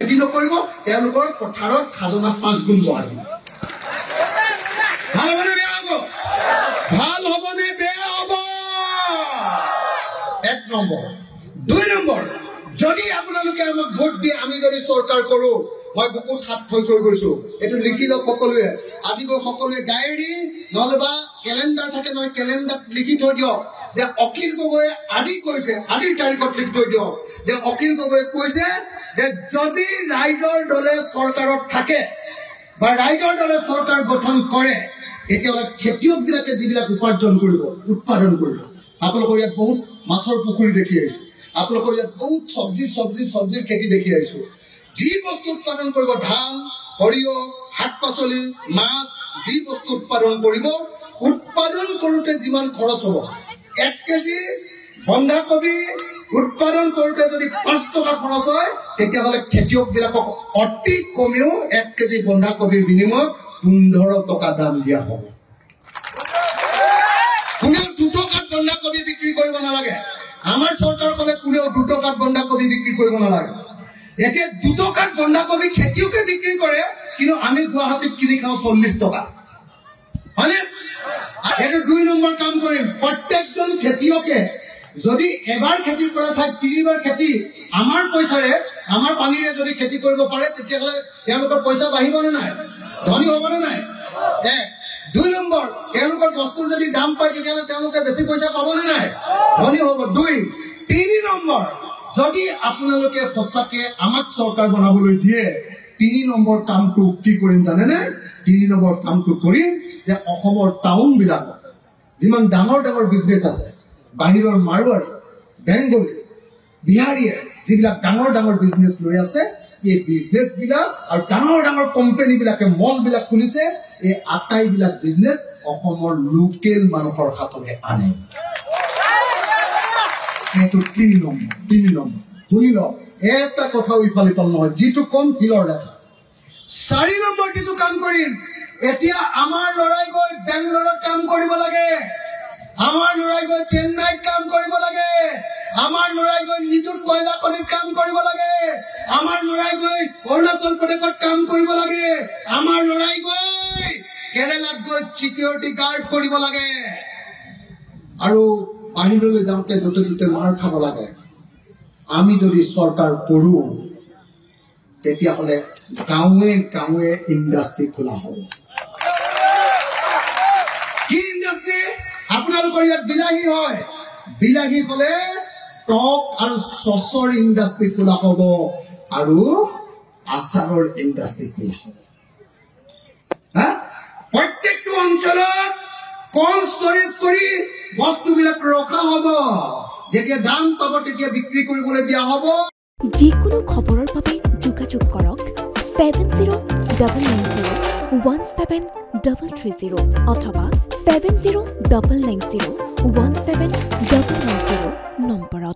খেতি নকৰিব তেওঁলোকৰ পথাৰত খাজনা 5 গুণ বঢ়াই দিব ভাল হ'বনে বেয়া হ'ব ভাল হ'বনে বেয়া হ'ব 1 নম্বৰ 2 নম্বৰ যদি আপোনালোকে আমাক ভোট দিয়ে আমি যদি চৰকাৰ কৰো মই বুকুত হাত থৈ গৈছো এটো লিখি লওক সকলোৱে আজি গৈ সকলোৱে ডায়েৰী নহলেবা ক্যালেন্ডাৰ থাকে নহয় ক্যালেন্ডাৰত লিখি থৈ দিয়ক যে অখিল গগৈয়ে আজি কৈছে আজিৰ তাৰিখত লিখি থৈ দিয়ক যে অখিল গগৈয়ে কৈছে যে যদি ৰাইজৰ দলে চৰকাৰত থাকে বা ৰাইজৰ দলে চৰকাৰ গঠন কৰে তেতিয়াহ'লে খেতিয়কবিলাকে যিবিলাক উৎপাদন কৰিব আপোনালোকৰ ইয়াত বহুত মাছৰ পুখুৰী দেখি আহিছো আপোনালোকৰ ইয়াত বহুত চব্জিৰ খেতি দেখি আহিছো যি বস্তু উৎপাদন কৰিব ধান সৰিয়হ শাক-পাচলি মাছ যি বস্তু উৎপাদন কৰিব উৎপাদন কৰোতে যিমান খৰচ হ'ব 1 কেজি বন্ধাকবি উৎপাদন কৰোতে যদি 5 টকা খৰচ হয় তেতিয়াহ'লে খেতিয়কবিলাকক অতি কমেও 1 কেজি বন্ধাকবিৰ বিনিময়ত 15 টকা দাম দিয়া হ'ব কোনেও 2 টকাত বন্ধাকবি বিক্ৰী কৰিব নালাগে আমাৰ চৰকাৰখনে কোনেও 2 টকাত বন্ধাকবি বিক্ৰী কৰিব নালাগে এতিয়া 2 টকাত বন্ধাকবি খেতিয়কে বিক্ৰী কৰে কিন্তু আমি গুৱাহাটীত কিনি খাওঁ 40 টকা মানে এটা 2 নম্বৰ কাম কৰিম প্ৰত্যেকজন খেতিয়কে যদি এবাৰ খেতি কৰা ঠাইত 3বাৰ খেতি আমাৰ পইচাৰে আমাৰ পানীৰে যদি খেতি কৰিব পাৰে তেতিয়াহ'লে তেওঁলোকৰ পইচা বাঢ়িবনে নাই ধনী হ'বনে নাই 2 নম্বৰ তেওঁলোকৰ বস্তু যদি দাম পায় তেতিয়াহ'লে তেওঁলোকে বেছি পইচা পাবনে নাই ধনী হ'ব 3 নম্বৰ যদি আপোনালোকে সঁচাকে আমাক চৰকাৰ বনাবলৈ দিয়ে 3 নম্বৰ কামটো কি কৰিম জানেনে 3 নম্বৰ কামটো কৰিম যে অসমৰ টাউন বিলাক যিমান ডাঙৰ বিজনেছ আছে বাহিৰৰ মাৰৱাৰী বেংগলী বিহাৰীয়ে যিবিলাক ডাঙৰ বিজনেছ লৈ আছে এই বিজনেছ বিলাক আৰু ডাঙৰ কোম্পানী বিলাকে মল বিলাক খুলিছে এই আটাইবিলাক বিজনেছ অসমৰ লোকেল মানুহৰ হাততে আনে এটো 3 নম্বৰ শুনি লওক এটা কথা ইফালে পাল নহয় যিটো কম ফিলৰ দেখা 4 নম্বৰ যিটো কাম কৰিম এতিয়া আমাৰ লৰাই গৈ বেংগলোৰত কাম কৰিব লাগে আমাৰ লৰাই গৈ চেন্নাইত কাম কৰিব লাগে আমাৰ লৰাই গৈ লিজুত কয়লা খনিত কাম কৰিব লাগে আমাৰ লৰাই গৈ অৰুণাচল প্ৰদেশত কাম কৰিব লাগে আমাৰ লৰাই গৈ কেৰালাত গৈ সিকিউৰিটি গাৰ্ড কৰিব লাগে আৰু বাহিৰলৈ যাওঁতে য'তে মাৰ খাব লাগে আমি যদি চৰকাৰ কৰো তেতিয়াহ'লে গাঁৱে ইণ্ডাষ্ট্ৰি খোলা হ'ব কি ইণ্ডাষ্ট্ৰি আপোনালোকৰ ইয়াত বিলাহী হয় বিলাহী হ'লে টক আৰু চচৰ ইণ্ডাষ্ট্ৰি খোলা হ'ব আৰু আচাৰৰ ইণ্ডাষ্ট্ৰি খোলা হ'ব প্ৰত্যেকটো অঞ্চলত কোল্ড ষ্টৰেজ কৰি বস্তুবিলাক ৰখা হ'ব যেতিয়া দাম পাব তেতিয়া বিক্ৰী কৰিবলৈ দিয়া হ'ব যিকোনো খবৰৰ বাবে যোগাযোগ কৰক 7099017330 অথবা 7099017390 নম্বৰত